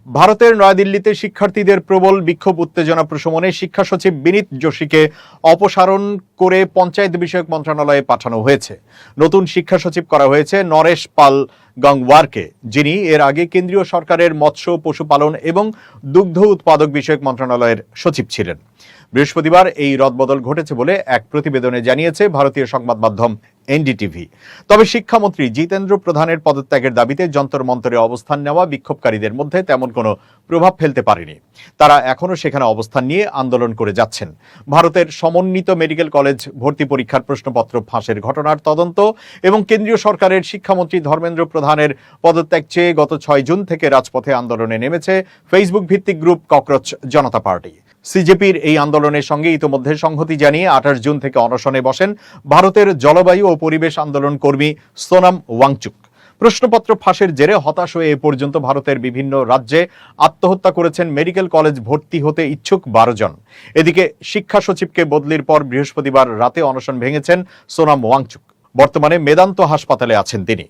ভারতের নয়াদিল্লিতে শিক্ষার্থীদের প্রবল বিক্ষোভ উত্তেজনা প্রশমনে শিক্ষা সচিব বিনীত যোশীকে অপসারণ করে পঞ্চায়েত বিষয়ক মন্ত্রণালয়ে পাঠানো হয়েছে। নতুন শিক্ষা সচিব করা হয়েছে নরেশ পাল গংওয়ারকে, যিনি এর আগে কেন্দ্রীয় সরকারের মৎস্য, পশুপালন এবং দুগ্ধ উৎপাদক বিষয়ক মন্ত্রণালয়ের সচিব ছিলেন। বৃহস্পতিবার এই রদবদল ঘটেছে বলে এক প্রতিবেদনে জানিয়েছে ভারতীয় সংবাদ মাধ্যম এনডিটিভি। তবে শিক্ষামন্ত্রী জিতেন্দ্র প্রধানের পদত্যাগের দাবিতে যন্তর মন্তরে অবস্থান নেওয়া বিক্ষোভকারীদের মধ্যে তেমন কোনো প্রভাব ফেলতে পারেনি। তারা এখনও সেখানে অবস্থান নিয়ে আন্দোলন করে যাচ্ছেন। ভারতের সমন্বিত মেডিকেল কলেজ ভর্তি পরীক্ষার প্রশ্নপত্র ফাঁসের ঘটনার তদন্ত এবং কেন্দ্রীয় সরকারের শিক্ষামন্ত্রী ধর্মেন্দ্র প্রধানের পদত্যাগ চেয়ে গত 6 জুন থেকে রাজপথে আন্দোলনে নেমেছে ফেসবুক ভিত্তিক গ্রুপ ককরোচ জনতা পার্টি। সিজেপির এই আন্দোলনের সঙ্গে ইতোমধ্যে সংহতি জানিয়ে 28 জুন থেকে অনশনে বসেন ভারতের জলবায়ু ও পরিবেশ আন্দোলন কর্মী সোনাম ওয়াংচুক। প্রশ্নপত্র ফাঁসের জেরে হতাশ হয়ে এ পর্যন্ত ভারতের বিভিন্ন রাজ্যে আত্মহত্যা করেছেন মেডিকেল কলেজ ভর্তি হতে ইচ্ছুক 12 জন। এদিকে শিক্ষা সচিবকে বদলির পর বৃহস্পতিবার রাতে অনশন ভেঙেছেন সোনাম ওয়াংচুক। বর্তমানে মেদান্ত হাসপাতালে আছেন তিনি।